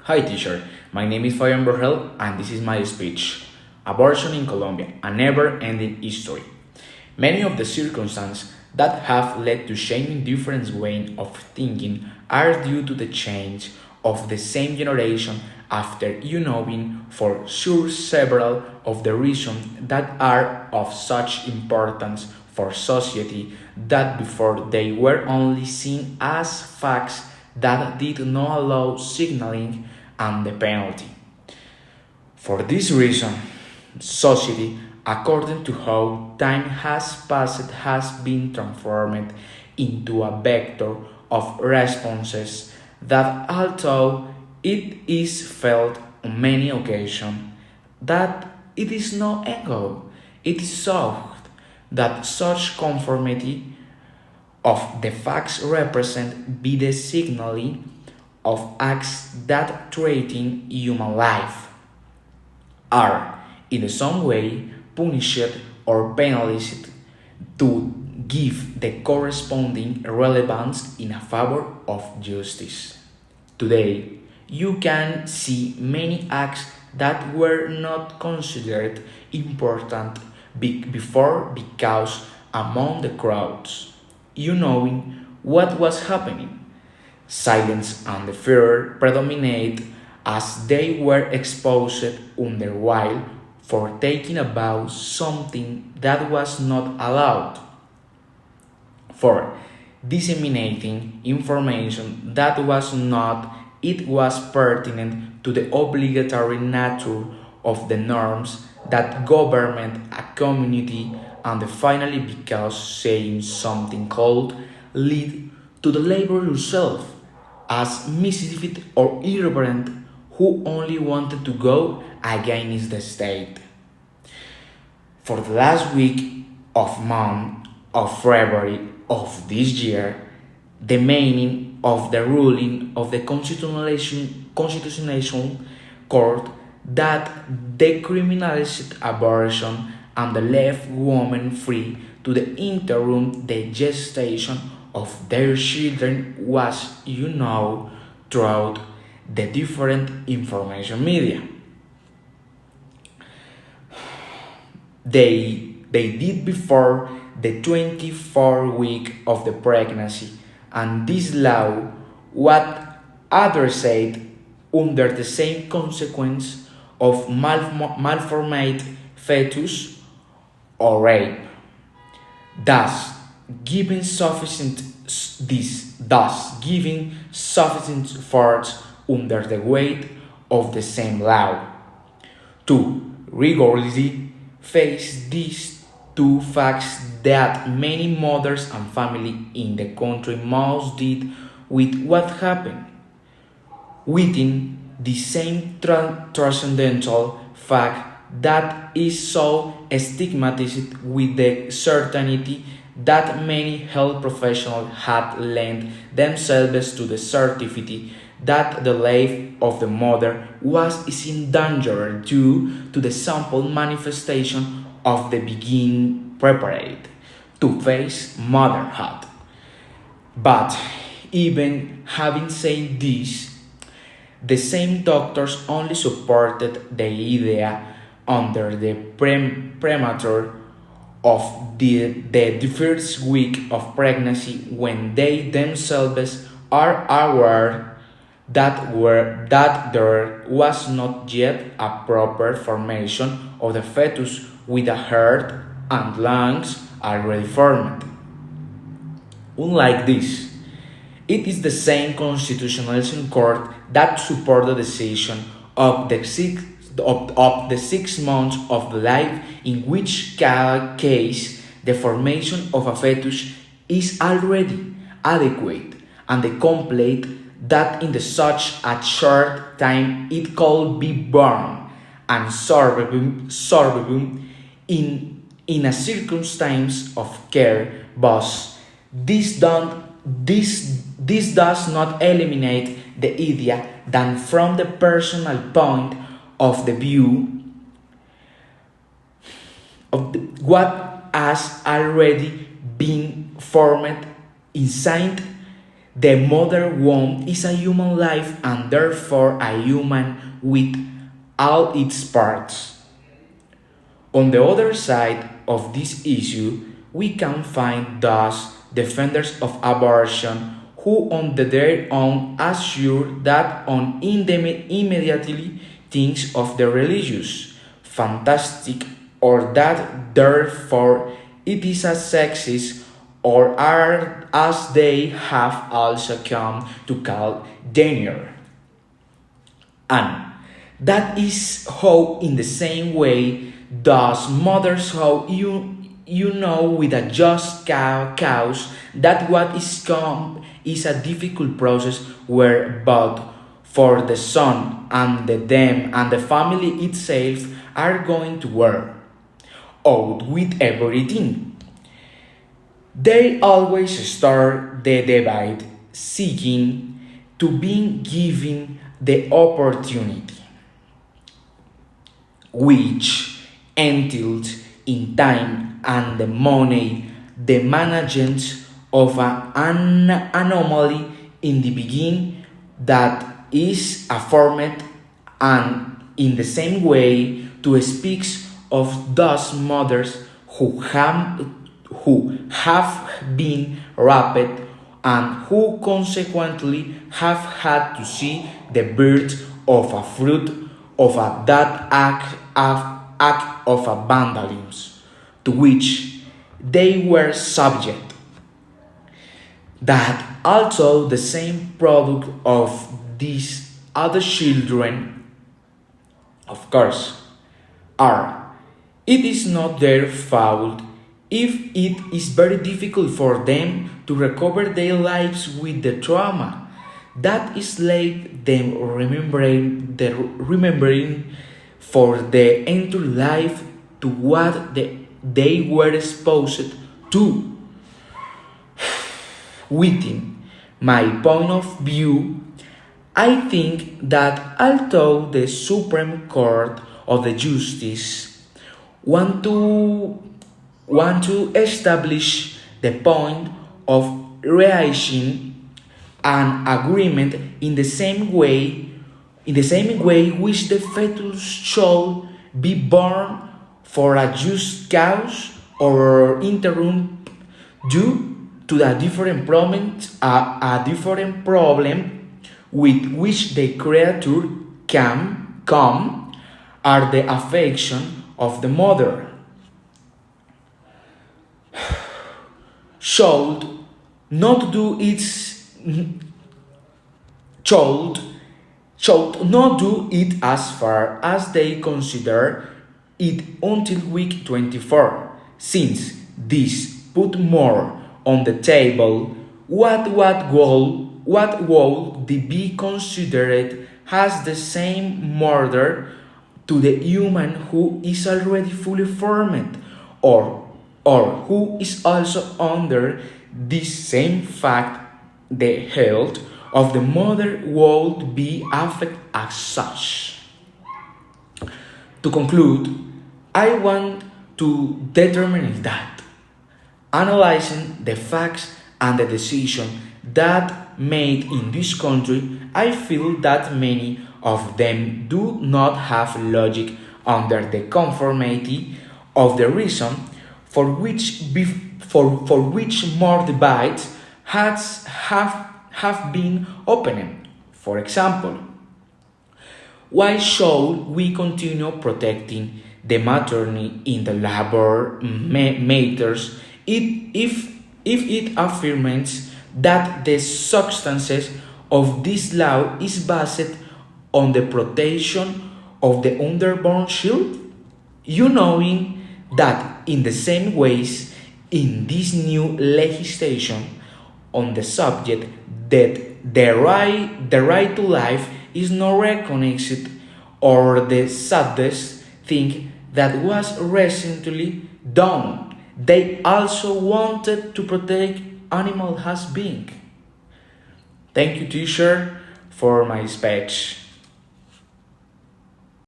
Hi, teacher. My name is Fabian Verjel, and this is my speech. Abortion in Colombia, a never-ending history. Many of the circumstances that have led to shaming different ways of thinking are due to the change of the same generation after knowing for sure several of the reasons that are of such importance for society that before they were only seen as facts that did not allow signaling and the penalty. For this reason, society, according to how time has passed, has been transformed into a vector of responses that, although it is felt on many occasions that it is no ego, it is soft that such conformity of the facts represent be the signaling of acts that threaten human life are in some way punished or penalized to give the corresponding relevance in favor of justice. Today, you can see many acts that were not considered important before because among the crowds, you knowing what was happening. Silence and fear predominate as they were exposed under while for taking about something that was not allowed, for disseminating information that was not, it was pertinent to the obligatory nature of the norms that government a community, and finally because saying something cold lead to the labor yourself as mischievous or irreverent who only wanted to go against the state. For the last week of month of February of this year, the meaning of the ruling of the Constitutional Court that decriminalized abortion and left women free to the interrupt the gestation of their children was, throughout the different information media. They did before the 24 week of the pregnancy, and this law what addressed under the same consequence of malformed fetus or rape, thus giving sufficient giving sufficient force under the weight of the same law to rigorously face these two facts that many mothers and families in the country must deal with what happened within the same transcendental fact that is so stigmatized with the certainty that many health professionals had lent themselves to the certificate that the life of the mother was is in danger due to the sample manifestation of the begin prepared to face motherhood. But even having said this, the same doctors only supported the idea under the premature of the first week of pregnancy when they themselves are aware that there was not yet a proper formation of the fetus with a heart and lungs already formed. Unlike this, it is the same Constitutional Court that support the decision of the 6 months of life, in which case the formation of a fetus is already adequate and complete that in such a short time it could be born and sorbibum in a circumstance of care, but this does not eliminate the idea that from the personal point of the view of what has already been formed inside The mother womb is a human life and therefore a human with all its parts. On the other side of this issue, we can find thus defenders of abortion who on their own assure that on immediately thinks of the religious, fantastic, or that therefore it is a sexist, or are as they have also come to call danger. And that is how in the same way does mothers how you know with a just cause that what is come is a difficult process where both for the son and the them and the family itself are going to wear out with everything. They always start the debate seeking to be given the opportunity, which entails in time and the money the management of an anomaly in the beginning that is affirmed, and in the same way to speak of those mothers who have been raped and who consequently have had to see the birth of a fruit of that act of a vandalism to which they were subject. That also the same product of these other children, of course, are. It is not their fault if it is very difficult for them to recover their lives with the trauma that is laid them remembering for the entire life to what they were exposed to. Within my point of view, I think that although the Supreme Court of the Justice want to establish the point of reaching an agreement in the same way which the fetus should be born for a just cause or interrupt due to a different problem with which the creature can come are the affection of the mother. Should not do its should not do it as far as they consider it until week 24, since this put more on the table what would be considered as the same murder to the human who is already fully formed, or who is also under this same fact the health of the mother would be affected as such. To conclude, I want to determine that, analyzing the facts and the decision that made in this country, I feel that many of them do not have logic under the conformity of the reason for which more debates have been opened. For example, why should we continue protecting the maternity in the labor matters if it affirms that the substances of this law is based on the protection of the unborn child? You knowing that in the same ways in this new legislation on the subject that the right to life is not recognized, or the saddest thing that was recently done, they also wanted to protect animal has being. Thank you, teacher, for my speech.